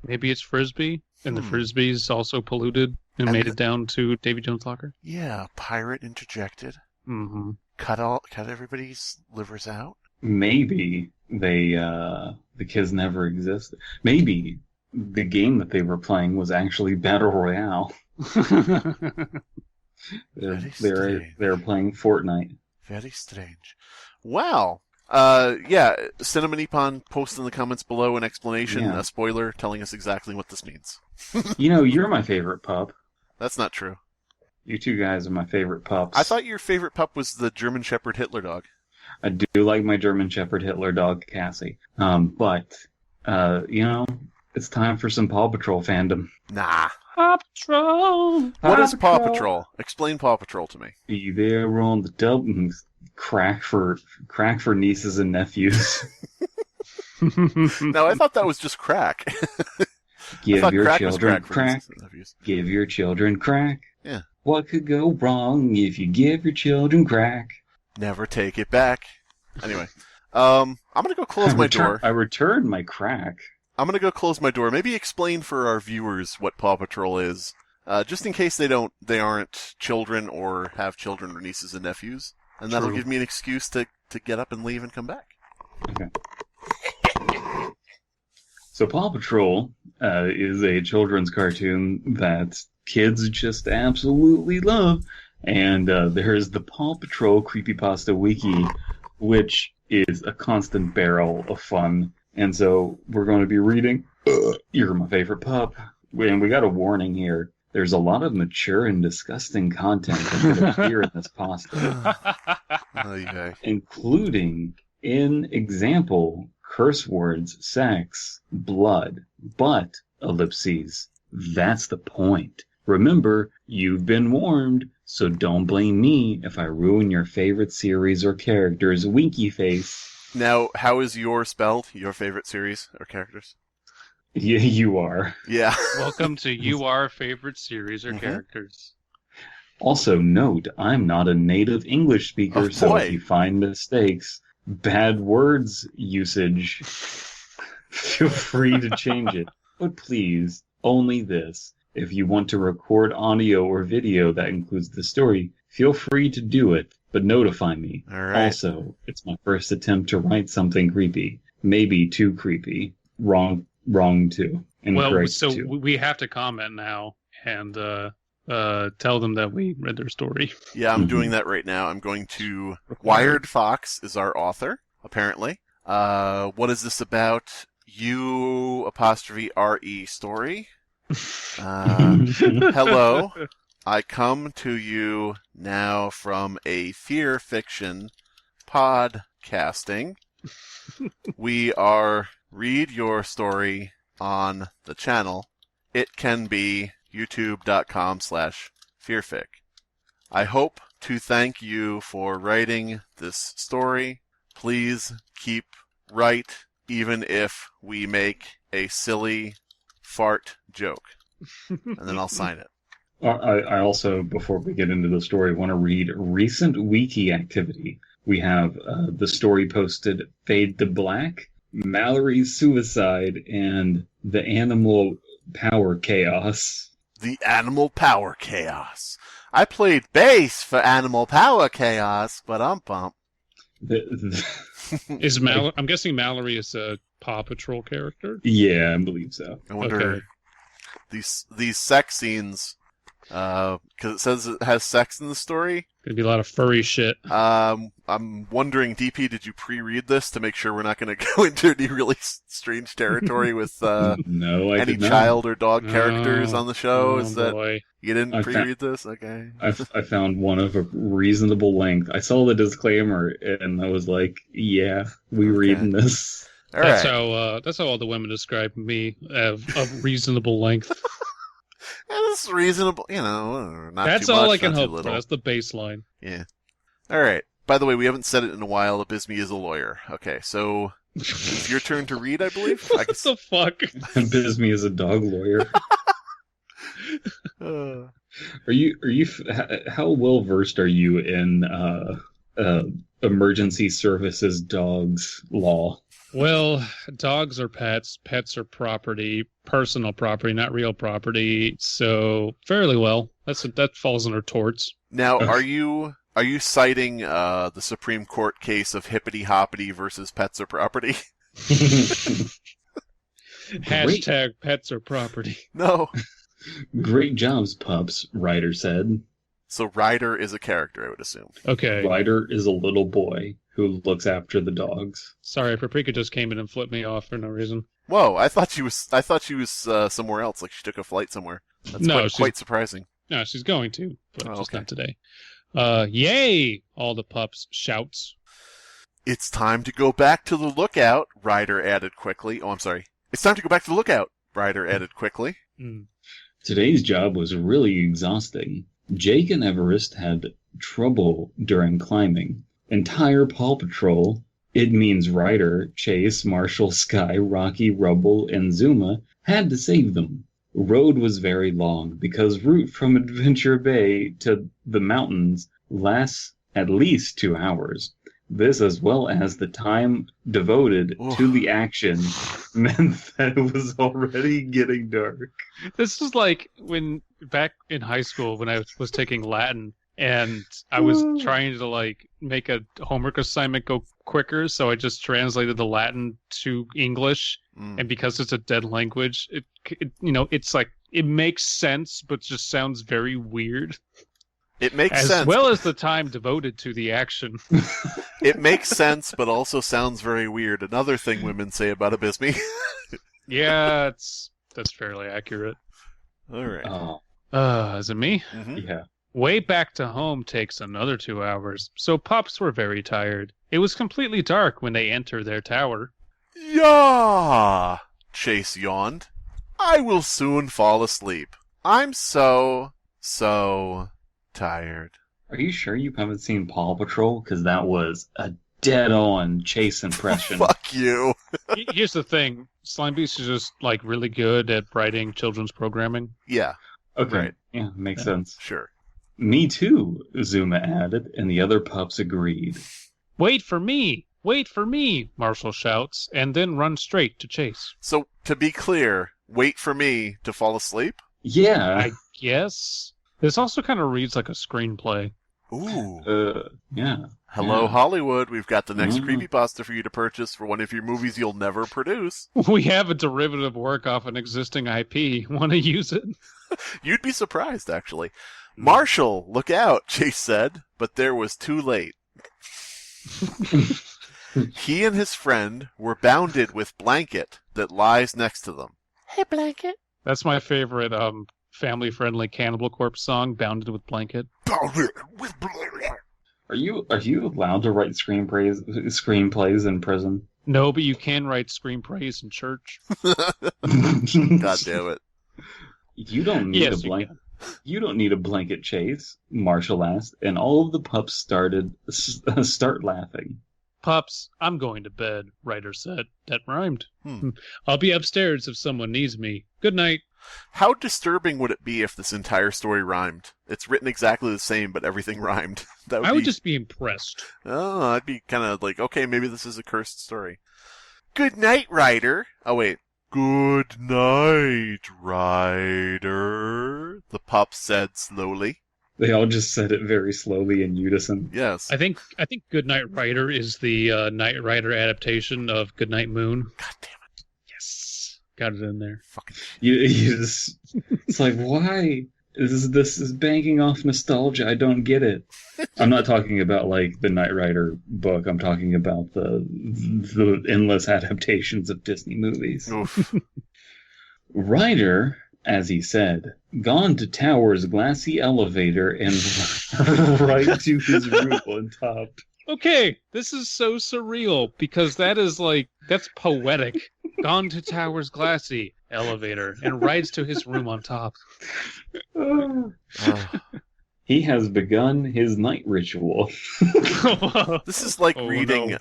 Maybe it's Frisbee, and the Frisbee's also polluted and made it down to Davy Jones' locker? Yeah, pirate interjected. Mm-hmm. Cut everybody's livers out? Maybe the kids never existed. Maybe the game that they were playing was actually Battle Royale. They're playing Fortnite. Very strange. Wow. Cinnamon Nippon, post in the comments below an explanation, a spoiler, telling us exactly what this means. You're my favorite pup. That's not true. You two guys are my favorite pups. I thought your favorite pup was the German Shepherd Hitler dog. I do like my German Shepherd Hitler dog, Cassie. But it's time for some Paw Patrol fandom. Nah. Paw Patrol! What is Paw Patrol? Explain Paw Patrol to me. Be there on the double crack for nieces and nephews. No, I thought that was just crack. Give your children crack. Give your children crack. Yeah. What could go wrong if you give your children crack? Never take it back. Anyway, I'm gonna go close my door. I returned my crack. I'm gonna go close my door. Maybe explain for our viewers what Paw Patrol is, just in case they aren't children or have children or nieces and nephews, and that'll give me an excuse to get up and leave and come back. Okay. So Paw Patrol is a children's cartoon that kids just absolutely love, and there is the Paw Patrol Creepypasta Wiki, which is a constant barrel of fun. And so we're going to be reading You're My Favorite Pup. And we got a warning here. There's a lot of mature and disgusting content that could appear in this pasta. Including, in example, curse words, sex, blood, but, ellipses. That's the point. Remember, you've been warned, so don't blame me if I ruin your favorite series or characters. Winky face. Now, how is your spelled? Your favorite series or characters? Yeah, you are. Yeah. Welcome to your favorite series or characters. Also, note, I'm not a native English speaker, so if you find mistakes, bad words usage, feel free to change it. But please, only this. If you want to record audio or video that includes the story, feel free to do it, but notify me. All right. Also, it's my first attempt to write something creepy. Maybe too creepy. Wrong too. Well, so we have to comment now and tell them that we read their story. Yeah, I'm doing that right now. I'm going to... Wired Fox is our author, apparently. What is this about? U''RE story? Hello. I come to you now from a fear fiction podcasting. We read your story on the channel. It can be youtube.com/fearfic. I hope to thank you for writing this story. Please keep write even if we make a silly fart joke. And then I'll sign it. I also, before we get into the story, want to read recent wiki activity. We have the story posted, Fade to Black, Mallory's Suicide, and the Animal Power Chaos. The Animal Power Chaos. I played bass for Animal Power Chaos, but I'm pumped. I'm guessing Mallory is a Paw Patrol character? Yeah, I believe so. I wonder these sex scenes, because it says it has sex in the story. Could be a lot of furry shit. I'm wondering, DP, did you pre-read this to make sure we're not going to go into any really strange territory with no, I any did not. child or dog characters on the show? Is that boy. You didn't pre-read this? Okay. I found one of a reasonable length. I saw the disclaimer and I was like, "Yeah, we reading this." That's how all the women describe me, of reasonable length. It's reasonable, not That's too much, all I can not too hope for. little. That's the baseline. Yeah. All right. By the way, we haven't said it in a while. Abysmii is a lawyer. Okay, so it's your turn to read, I believe. What the fuck? Abysmii is a dog lawyer. Are you? How well versed are you in emergency services dogs law? Well, dogs are pets. Pets are property, personal property, not real property. So fairly well. That falls under torts. Now, are you citing the Supreme Court case of Hippity Hoppity versus pets are property? Hashtag pets are property. No. Great jobs, pups, Ryder said. So Ryder is a character, I would assume. Okay. Ryder is a little boy who looks after the dogs. Sorry, Paprika just came in and flipped me off for no reason. Whoa, I thought she was somewhere else, like she took a flight somewhere. That's quite surprising. No, she's going to, but just okay. not today. Yay! All the pups shouts. It's time to go back to the lookout, Ryder added quickly. Oh, I'm sorry. It's time to go back to the lookout, Ryder added quickly. Today's job was really exhausting. Jake and Everest had trouble during climbing. Entire Paw Patrol, it means Ryder, Chase, Marshall, Sky, Rocky, Rubble, and Zuma, had to save them. Road was very long because route from Adventure Bay to the mountains lasts at least 2 hours. This, as well as the time devoted to the action, meant that it was already getting dark. This is like when back in high school when I was taking Latin and I was trying to make a homework assignment go quicker, so I just translated the Latin to English, and because it's a dead language, it's like it makes sense, but just sounds very weird. It makes sense. As well as the time devoted to the action. It makes sense, but also sounds very weird. Another thing women say about Abysmii. Yeah, that's fairly accurate. All right. Is it me? Mm-hmm. Yeah. Way back to home takes another 2 hours, so pups were very tired. It was completely dark when they entered their tower. Yeah, Chase yawned. I will soon fall asleep. I'm so tired. Are you sure you haven't seen Paw Patrol? Because that was a dead-on Chase impression. Fuck you. Here's the thing. Slimebeast is just really good at writing children's programming. Yeah. Okay. Right. Yeah, makes sense. Sure. Me too, Zuma added, and the other pups agreed. Wait for me! Wait for me! Marshall shouts, and then runs straight to Chase. So, to be clear, wait for me to fall asleep? Yeah. I guess. This also kind of reads like a screenplay. Ooh. Yeah. Hello, Hollywood. We've got the next creepypasta for you to purchase for one of your movies you'll never produce. We have a derivative work off an existing IP. Want to use it? You'd be surprised, actually. Marshall, look out, Chase said, but there was too late. He and his friend were bounded with Blanket that lies next to them. Hey, Blanket. That's my favorite family-friendly Cannibal Corpse song, Bounded with Blanket. Bounded with Blanket. Are you allowed to write screenplays in prison? No, but you can write screenplays in church. God damn it. You don't need a blanket. You don't need a blanket, Chase, Marshall asked, and all of the pups start laughing. Pups, I'm going to bed, Ryder said. That rhymed. I'll be upstairs if someone needs me. Good night. How disturbing would it be if this entire story rhymed? It's written exactly the same, but everything rhymed. I would just be impressed. Oh, I'd be kind of like, okay, maybe this is a cursed story. Good night, Ryder. Oh, wait. Good night, Ryder, the pup said slowly. They all just said it very slowly in unison. Yes. I think Goodnight Rider is the Knight Rider adaptation of Goodnight Moon. God damn it. Yes. Got it in there. Fucking You just, it's like, why? This is banking off nostalgia. I don't get it. I'm not talking about like the Knight Rider book. I'm talking about the endless adaptations of Disney movies. Ryder, as he said, gone to Tower's glassy elevator and right to his room on top. Okay, this is so surreal because that's poetic. Gone to Tower's glassy elevator and rides to his room on top. He has begun his night ritual. This is like reading,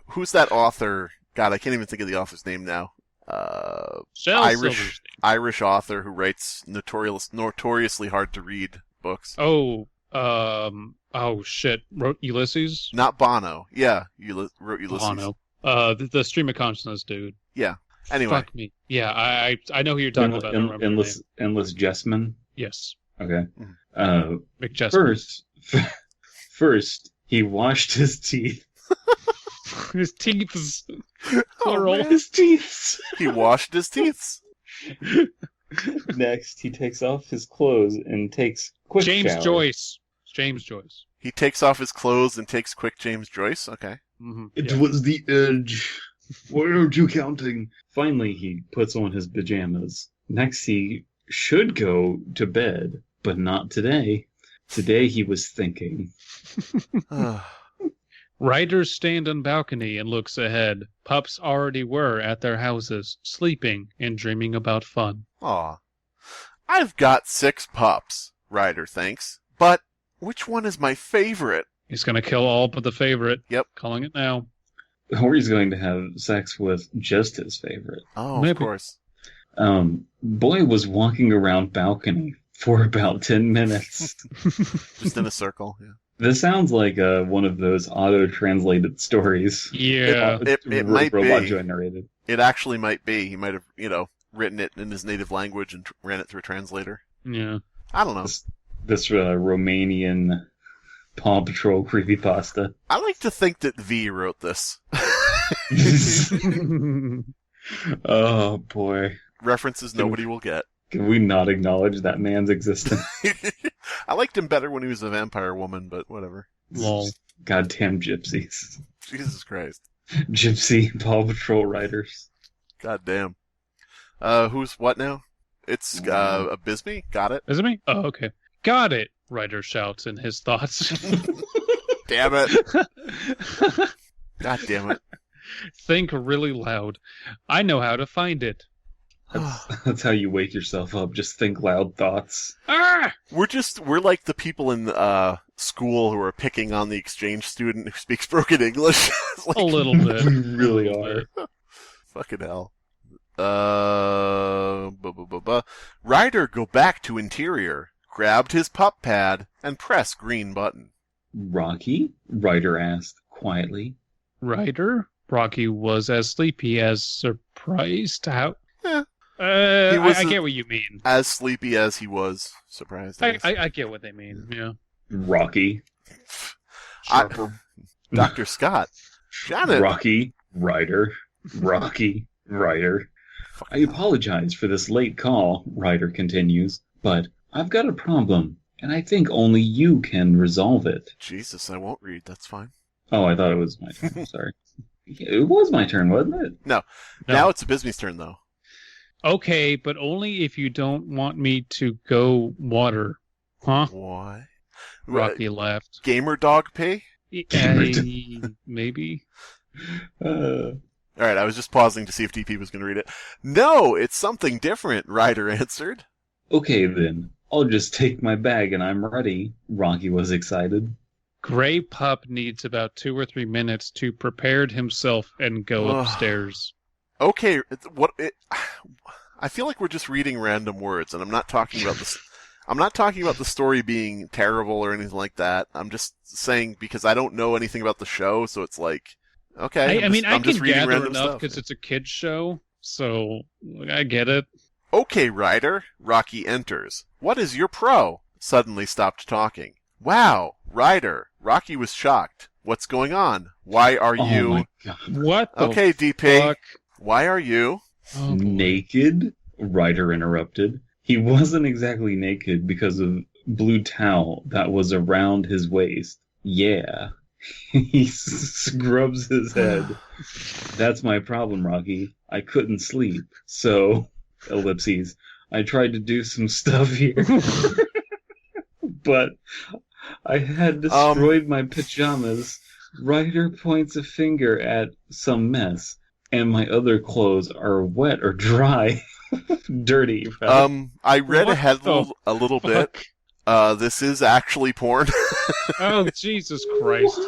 who's that author? God, I can't even think of the author's name now. Irish author who writes notoriously hard to read books. Oh shit! Wrote Ulysses? Not Bono. Yeah, wrote Ulysses. Bono. The stream of consciousness dude. Yeah. Anyway. Fuck me. Yeah, I know who you're talking about. Endless Jessman. Yes. Okay. McJessman. First, he washed his teeth. His teeth. Plural. His teeth. He washed his teeth. Next, he takes off his clothes and takes quick James shower. Joyce. James Joyce. He takes off his clothes and takes quick James Joyce. Okay. Mm-hmm. It was the edge. Why aren't you counting? Finally, he puts on his pajamas. Next, he should go to bed, but not today. Today, he was thinking. Riders stand on balcony and looks ahead. Pups already were at their houses, sleeping and dreaming about fun. Aw. I've got 6 pups, Ryder thinks. But which one is my favorite? He's going to kill all but the favorite. Yep. Calling it now. Or he's going to have sex with just his favorite. Oh, Maybe. Of course. Boy was walking around balcony for about 10 minutes. Just in a circle, yeah. This sounds like one of those auto-translated stories. Yeah. It might robot be. generated. It actually might be. He might have, written it in his native language and ran it through a translator. Yeah. I don't know. This Romanian Paw Patrol creepypasta. I like to think that V wrote this. Oh, boy. References nobody will get. Can we not acknowledge that man's existence? I liked him better when he was a vampire woman, but whatever. Lol. Goddamn gypsies. Jesus Christ. Gypsy Paw Patrol riders. God damn. Who's what now? It's Abysmii? Got it? Is it me? Oh, okay. Got it, Ryder shouts in his thoughts. Damn it. God damn it. Think really loud. I know how to find it. That's how you wake yourself up. Just think loud thoughts. Ah! We're like the people in school who are picking on the exchange student who speaks broken English. Like, A little bit. We really are. Fucking hell. Ryder go back to interior, grabbed his pup pad, and press green button. Rocky? Ryder asked quietly. Ryder? Rocky was as sleepy as surprised. How? Yeah. I get what you mean. As sleepy as he was surprised. I get what they mean, yeah. Rocky. Dr. Scott. Janet. Rocky, Ryder. Rocky, Ryder. I apologize for this late call, Ryder continues, but I've got a problem, and I think only you can resolve it. Jesus, I won't read. That's fine. Oh, I thought it was my turn. Sorry. It was my turn, wasn't it? No. Now it's Abysmii's turn, though. Okay, but only if you don't want me to go water. Huh? Why? Rocky laughed. Gamer dog pay? Maybe. Alright, I was just pausing to see if DP was going to read it. No, it's something different, Ryder answered. Okay, then. I'll just take my bag and I'm ready. Rocky was excited. Gray Pup needs about 2 or 3 minutes to prepare himself and go upstairs. Okay, I feel like we're just reading random words, and I'm not talking about this. I'm not talking about the story being terrible or anything like that. I'm just saying because I don't know anything about the show, so it's like, okay. I can gather enough because it's a kid's show, so I get it. Okay, Ryder. Rocky enters. What is your pro? Suddenly stopped talking. Wow, Ryder. Rocky was shocked. What's going on? Why are you... Oh my God. What the Okay, DP. fuck? Why are you... Naked? Ryder interrupted. He wasn't exactly naked because of blue towel that was around his waist. Yeah. He scrubs his head. That's my problem, Rocky. I couldn't sleep. So, ellipses, I tried to do some stuff here. But I had destroyed my pajamas. Ryder points a finger at some mess. And my other clothes are wet or dry. Dirty. Right? I read ahead a little bit. This is actually porn. Oh, Jesus Christ.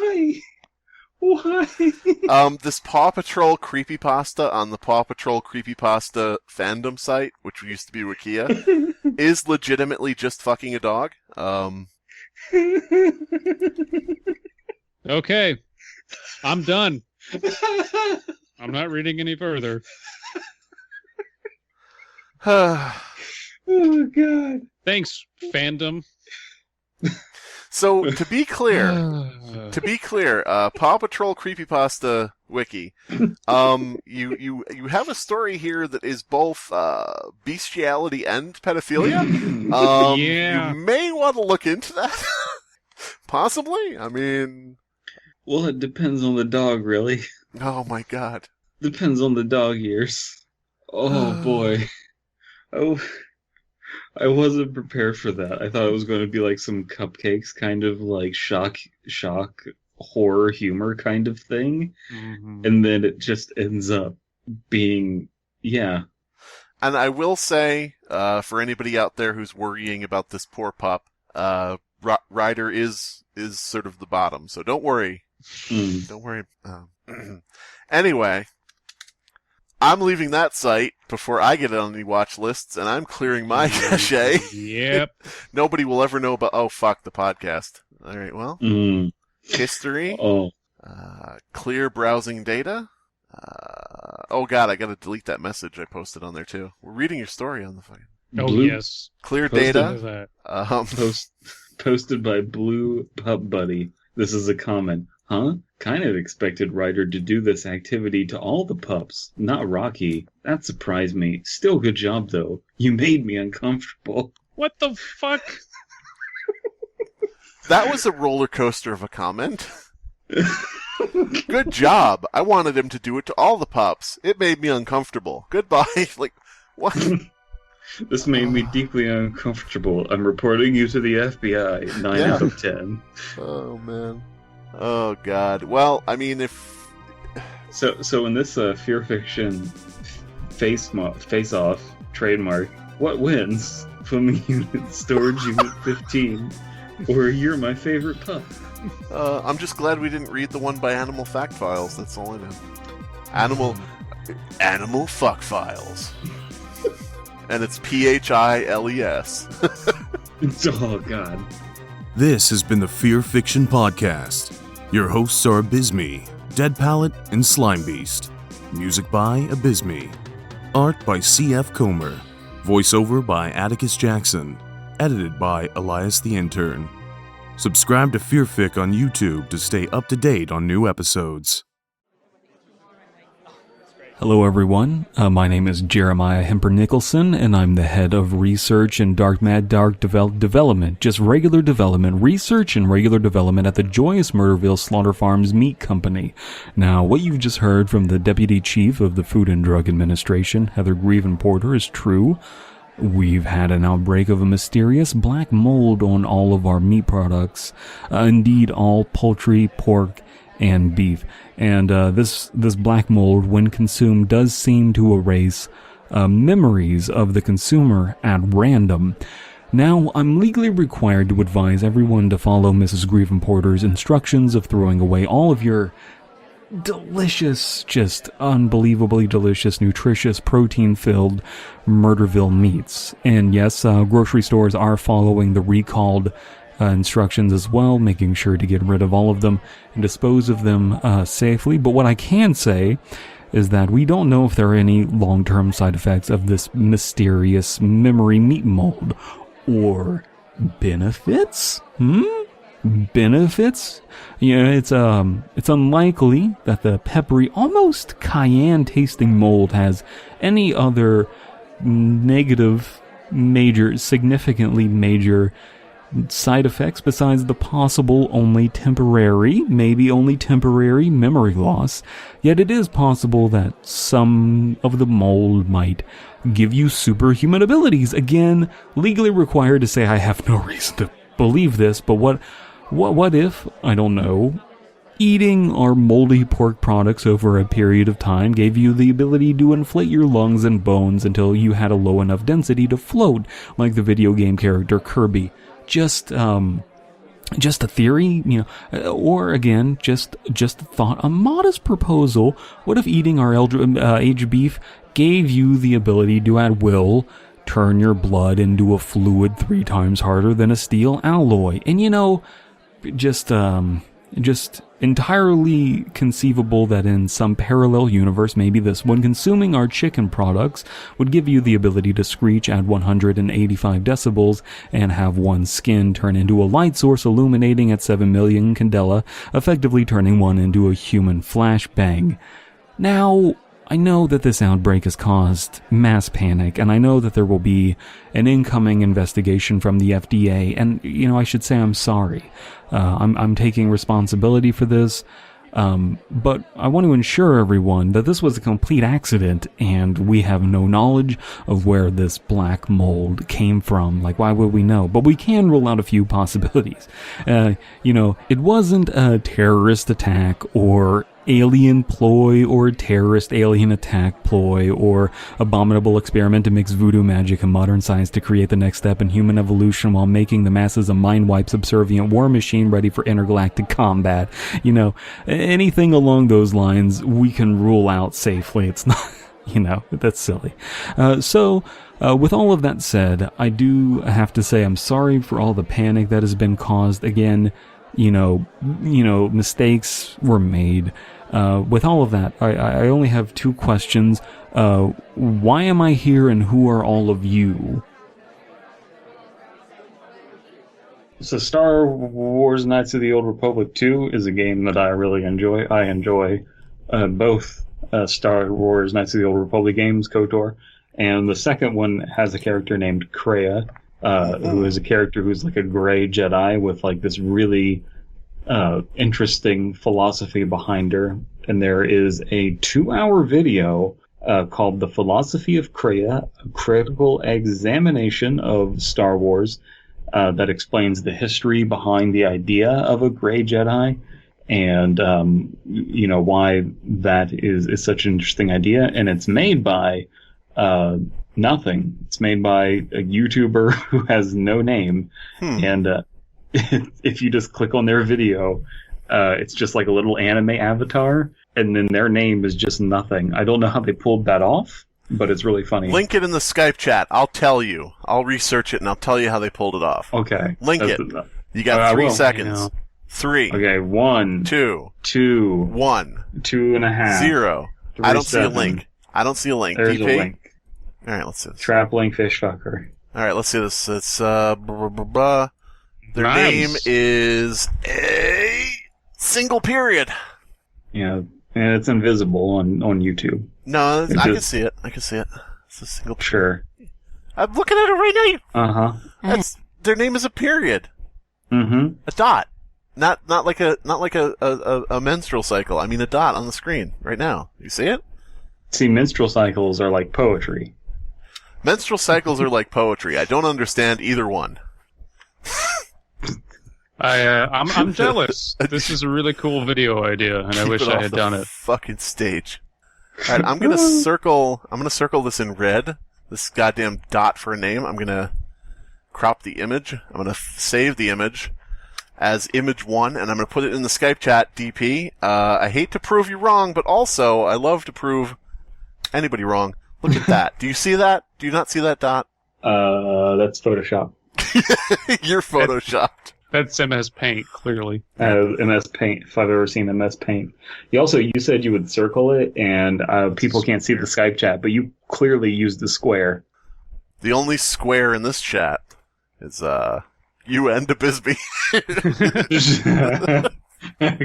Why? This Paw Patrol Creepypasta on the Paw Patrol Creepypasta fandom site, which used to be Wikia, is legitimately just fucking a dog. Okay. I'm done. I'm not reading any further. Oh, God. Thanks, fandom. So, to be clear, Paw Patrol Creepypasta Wiki, you have a story here that is both bestiality and pedophilia. Yeah. You may want to look into that. Possibly. I mean... Well, it depends on the dog, really. Oh, my God. Depends on the dog ears. Oh, boy. Oh... I wasn't prepared for that. I thought it was going to be like some cupcakes, kind of like shock, horror, humor kind of thing. Mm-hmm. And then it just ends up being, yeah. And I will say, for anybody out there who's worrying about this poor pup, Ryder is sort of the bottom, so don't worry. Don't worry. Anyway, I'm leaving that site before I get it on any watch lists, and I'm clearing my cache. Yep. Nobody will ever know about, oh, fuck, the podcast. All right, well. History. Oh. Clear browsing data. Oh, God, I got to delete that message I posted on there, too. We're reading your story on the fucking... Oh, yes. Clear data. Posted by Blue Pup Buddy. This is a comment. Huh? Kind of expected Ryder to do this activity to all the pups, not Rocky. That surprised me. Still good job, though. You made me uncomfortable. What the fuck? That was a roller coaster of a comment. Good job. I wanted him to do it to all the pups. It made me uncomfortable. Goodbye. Like, what? This made me deeply uncomfortable. I'm reporting you to the FBI. 9 out of 10. Oh, man. Oh, God. Well, I mean, if... So in this Fear Fiction face-off trademark, what wins? Fleming Storage Unit 15, or You're My Favorite Pup? I'm just glad we didn't read the one by Animal Fact Files. That's all I know. Animal Fuck Files. And it's PHILES. Oh, God. This has been the Fear Fiction Podcast. Your hosts are Abysmii, Dead Palette, and Slimebeast. Music by Abysmii. Art by C.F. Comer. Voiceover by Atticus Jackson. Edited by Elias the Intern. Subscribe to Fearfic on YouTube to stay up to date on new episodes. Hello everyone, my name is Jeremiah Hemper-Nicholson, and I'm the head of research and dark development, just regular development, research and regular development at the Joyous Murderville Slaughter Farms Meat Company. Now, what you've just heard from the Deputy Chief of the Food and Drug Administration, Heather Grieven Porter, is true. We've had an outbreak of a mysterious black mold on all of our meat products, indeed all poultry, pork, and beef. And this black mold, when consumed, does seem to erase memories of the consumer at random. Now, I'm legally required to advise everyone to follow Mrs. Grievenporter's instructions of throwing away all of your delicious, just unbelievably delicious, nutritious, protein-filled Murderville meats. And yes, grocery stores are following the recalled instructions as well, making sure to get rid of all of them and dispose of them safely. But what I can say is that we don't know if there are any long-term side effects of this mysterious memory meat mold. Or benefits? Benefits? It's unlikely that the peppery, almost cayenne-tasting mold has any other significantly major side effects besides the possible maybe only temporary memory loss. Yet it is possible that some of the mold might give you superhuman abilities. Again, legally required to say I have no reason to believe this, but what if, I don't know, eating our moldy pork products over a period of time gave you the ability to inflate your lungs and bones until you had a low enough density to float like the video game character Kirby? Just a theory, or again, just a thought, a modest proposal. What if eating our aged beef gave you the ability to at will turn your blood into a fluid 3 times harder than a steel alloy? And just entirely conceivable that in some parallel universe, maybe this one, consuming our chicken products would give you the ability to screech at 185 decibels and have one's skin turn into a light source illuminating at 7 million candela, effectively turning one into a human flashbang. Now, I know that this outbreak has caused mass panic, and I know that there will be an incoming investigation from the FDA, and, I should say I'm sorry. I'm taking responsibility for this, but I want to ensure everyone that this was a complete accident, and we have no knowledge of where this black mold came from. Like, why would we know? But we can rule out a few possibilities. It wasn't a terrorist attack or alien ploy or terrorist alien attack ploy or abominable experiment to mix voodoo magic and modern science to create the next step in human evolution while making the masses a mind-wipe subservient war machine ready for intergalactic combat. Anything along those lines we can rule out safely. It's not, that's silly. With all of that said, I do have to say I'm sorry for all the panic that has been caused. Again, mistakes were made. With all of that, I only have 2 questions. Why am I here and who are all of you? So Star Wars Knights of the Old Republic 2 is a game that I really enjoy. I enjoy both Star Wars Knights of the Old Republic games, KOTOR, and the second one has a character named Kreia, who is a character who's like a gray Jedi with like this really interesting philosophy behind her. And there is a 2-hour video called The Philosophy of Kreia, a critical examination of Star Wars that explains the history behind the idea of a gray Jedi and why that is such an interesting idea. And it's made by nothing. It's made by a YouTuber who has no name. And if you just click on their video, it's just like a little anime avatar, and then their name is just nothing. I don't know how they pulled that off, but it's really funny. Link it in the Skype chat. I'll tell you. I'll research it, and I'll tell you how they pulled it off. Okay. Link it. You got 3 seconds. 3. Okay, 1. 2. 2. 1. 2.5. 0. I don't see a link. There's DP? A link. All right, let's see this. Trap link fish fucker. All right, let's see this. It's Their name is a single period. Yeah, and it's invisible on YouTube. No, I can see it. It's a single period. Sure. I'm looking at it right now. Their name is a period. Mm-hmm. A dot. Not like a menstrual cycle. I mean a dot on the screen right now. You see it? See, menstrual cycles are like poetry. Menstrual cycles are like poetry. I don't understand either one. I'm jealous. This is a really cool video idea, and I wish I had done it. Fucking stage. All right, I'm gonna circle this in red. This goddamn dot for a name. I'm gonna crop the image. I'm going to save the image as image 1, and I'm going to put it in the Skype chat, DP. I hate to prove you wrong, but also I love to prove anybody wrong. Look at that. Do you see that? Do you not see that, Dot? That's Photoshop. You're photoshopped. That's MS Paint, clearly. MS Paint, if I've ever seen MS Paint. You said you would circle it, and people can't see the Skype chat, but you clearly used the square. The only square in this chat is you and Abysmii.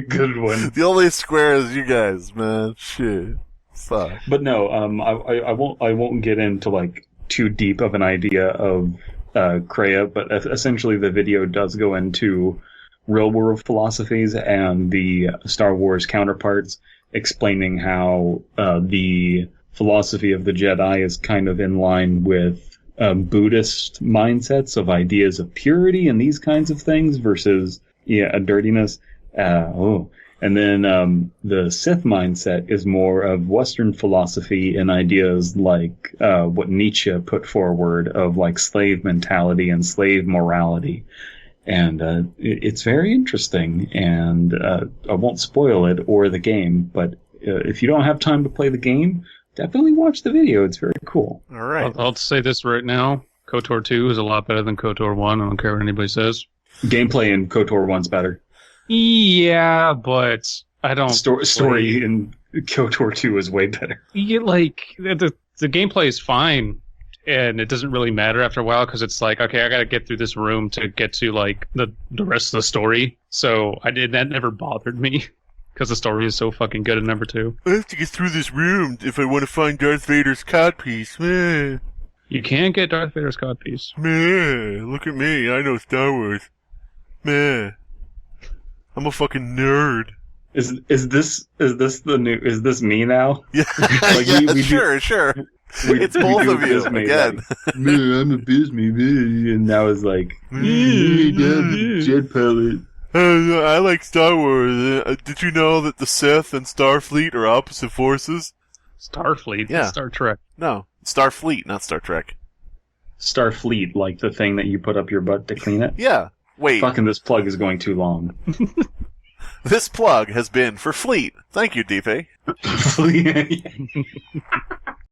Good one. The only square is you guys, man. Shit. Fuck. But no, I won't get into like too deep of an idea of Kreia, but essentially the video does go into real world philosophies and the Star Wars counterparts, explaining how the philosophy of the Jedi is kind of in line with Buddhist mindsets of ideas of purity and these kinds of things versus a dirtiness. And then the Sith mindset is more of Western philosophy and ideas like what Nietzsche put forward of like slave mentality and slave morality. And it's very interesting, and I won't spoil it or the game, but if you don't have time to play the game, definitely watch the video. It's very cool. All right. I'll say this right now. KOTOR 2 is a lot better than KOTOR 1. I don't care what anybody says. Gameplay in KOTOR 1's better. Yeah, but I don't... Story in KOTOR 2 is way better. The gameplay is fine, and it doesn't really matter after a while, because it's like, okay, I gotta get through this room to get to, like, the rest of the story. So that never bothered me, because the story is so fucking good in number 2. I have to get through this room if I want to find Darth Vader's codpiece. Meh. You can get Darth Vader's codpiece. Meh. Look at me. I know Star Wars. Meh. I'm a fucking nerd. Is this me now? Yeah, like yeah, we sure. It's both of you again. Like, I'm Abysmii, and now it's like jet pilot. I like Star Wars. Did you know that the Sith and Starfleet are opposite forces? Starfleet? Yeah. Star Trek. No, Starfleet, not Star Trek. Starfleet, like the thing that you put up your butt to clean it? Yeah. Wait. Fucking this plug is going too long. This plug has been for Fleet. Thank you, DP.